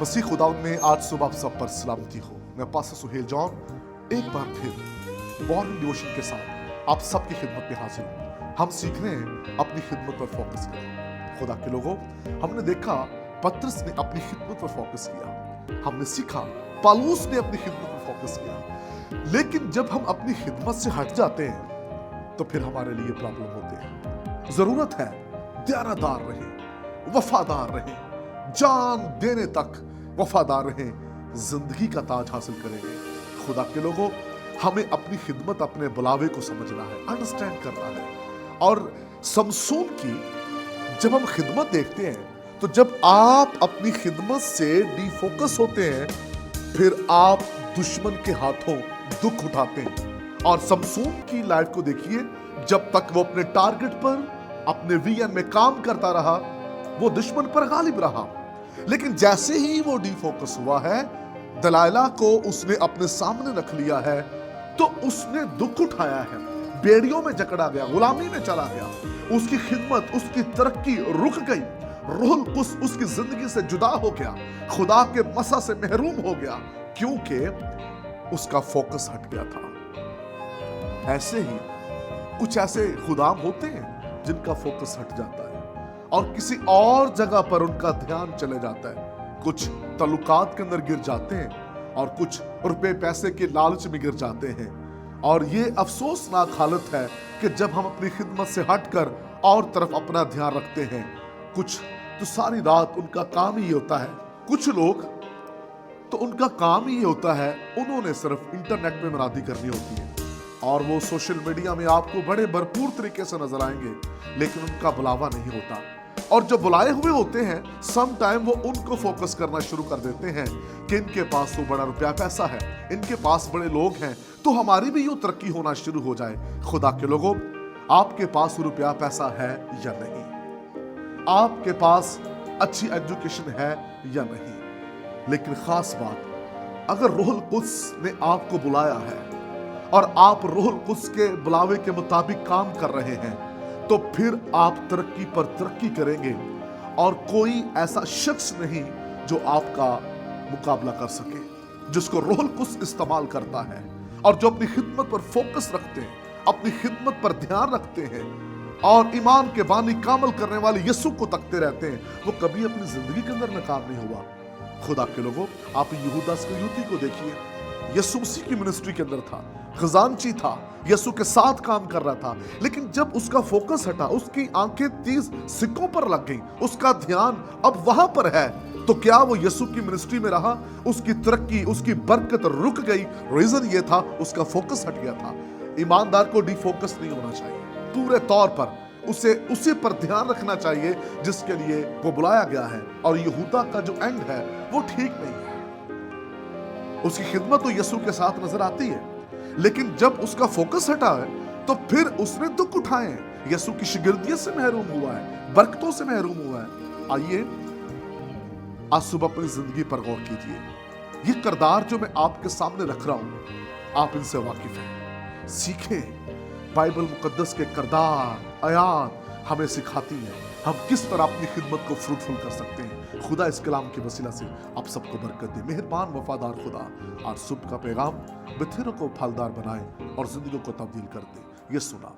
मसीह खुदावंद में आज सुबह आप सब पर सलामती हो। मैं पास्टर सुहेल जॉन एक बार फिर मॉर्निंग डिवोशन के साथ आप सबकी खिदमत में हाजिर हूँ। हम सीख रहे हैं अपनी खिदमत पर फोकस करें। खुदा के लोगों, हमने देखा पतरस ने अपनी खिदमत पर फोकस किया, हमने सीखा पौलुस ने अपनी खिदमत पर फोकस किया। लेकिन जब हम अपनी खिदमत से हट जाते हैं तो फिर हमारे लिए प्रॉब्लम होते हैं। जरूरत है देरादार रहे, वफादार रहे, जान देने तक वफादार रहे, जिंदगी का ताज हासिल करेंगे। खुदा के लोगों, हमें अपनी खिदमत, अपने बुलावे को समझना है, अंडरस्टैंड करना है। और समसून की जब हम खिदमत देखते हैं तो जब आप अपनी खिदमत से डिफोकस होते हैं फिर आप दुश्मन के हाथों दुख उठाते हैं। और समसून की लाइफ को देखिए, जब तक वो अपने टारगेट पर, अपने विजन में काम करता रहा, वो दुश्मन पर गालिब रहा। लेकिन जैसे ही वो डिफोकस हुआ है, दलाइला को उसने अपने सामने रख लिया है, तो उसने दुख उठाया है, बेड़ियों में जकड़ा गया, गुलामी में चला गया, उसकी खिदमत, उसकी तरक्की रुक गई, रूहुल कुद्स उसकी जिंदगी से जुदा हो गया, खुदा के मसा से महरूम हो गया, क्योंकि उसका फोकस हट गया था। ऐसे ही कुछ ऐसे खुदाम होते हैं जिनका फोकस हट जाता है और किसी और जगह पर उनका ध्यान चले जाता है। कुछ तल्लुकात के अंदर गिर जाते हैं और कुछ रुपए पैसे के लालच में गिर जाते हैं। और ये अफसोसनाक हालत है कि जब हम अपनी खिदमत से हटकर और तरफ अपना ध्यान रखते हैं। कुछ तो सारी रात उनका काम ही होता है, कुछ लोग तो उनका काम ही होता है, उन्होंने सिर्फ इंटरनेट में मनादी करनी होती है और वो सोशल मीडिया में आपको बड़े भरपूर तरीके से नजर आएंगे, लेकिन उनका बुलावा नहीं होता। और जो बुलाए हुए होते हैं, सम टाइम वो उनको फोकस करना शुरू कर देते हैं कि इनके पास तो बड़ा रुपया पैसा है, इनके पास बड़े लोग हैं, तो हमारी भी यूं तरक्की होना शुरू हो जाए। खुदा के लोगों, आपके पास रुपया पैसा है या नहीं, आपके पास अच्छी एजुकेशन है या नहीं, लेकिन खास बात, अगर रूहुल कुद्स ने आपको बुलाया है और आप रूहुल कुद्स के बुलावे के मुताबिक काम कर रहे हैं, तो फिर आप तरक्की पर तरक्की करेंगे और कोई ऐसा शख्स नहीं जो आपका मुकाबला कर सके, जिसको रूहुल कुद्स इस्तेमाल करता है और जो अपनी खिदमत पर फोकस रखते हैं, अपनी खिदमत पर ध्यान रखते हैं और ईमान के बानी कामल करने वाले यीशु को तकते रहते हैं, वो कभी अपनी जिंदगी के अंदर नाकाम नहीं हुआ। खुदा के लोगों, आप यहूदा इस्करियोती को देखिए, यीशु मसीह की मिनिस्ट्री के अंदर था, खजानची था, यीशु के साथ काम कर रहा था, लेकिन जब उसका फोकस हटा, उसकी आंखें 30 सिक्कों पर लग गई, उसका ध्यान अब वहां पर है, तो क्या वो यीशु की मिनिस्ट्री में रहा? उसकी तरक्की, उसकी बरकत रुक गई। रीजन ये था, उसका फोकस हट गया था। ईमानदार को डिफोकस नहीं होना चाहिए, पूरे तौर पर उसे उसी पर ध्यान रखना चाहिए जिसके लिए वो बुलाया गया है। और यहूदा का जो एंड है वो ठीक नहीं है। उसकी खिदमत तो यीशु के साथ नजर आती है, लेकिन जब उसका फोकस हटा है तो फिर उसने दुख उठाए। यीशु की शागिर्दियत से महरूम हुआ है, बरकतों से महरूम हुआ है। आइए आज सुबह अपनी जिंदगी पर गौर कीजिए। ये किरदार जो मैं आपके सामने रख रहा हूं, आप इनसे वाकिफ हैं, सीखें। बाइबल मुकद्दस के किरदार, आयात हमें सिखाती है हम किस तरह अपनी खिदमत को फ्रूटफुल कर सकते हैं। खुदा इस कलाम के वसीला से आप सबको बरकत दे। मेहरबान वफादार खुदा, आज सुबह का पैगाम बिथरों को फलदार बनाए और जिंदगी को तब्दील कर दे। ये सुना।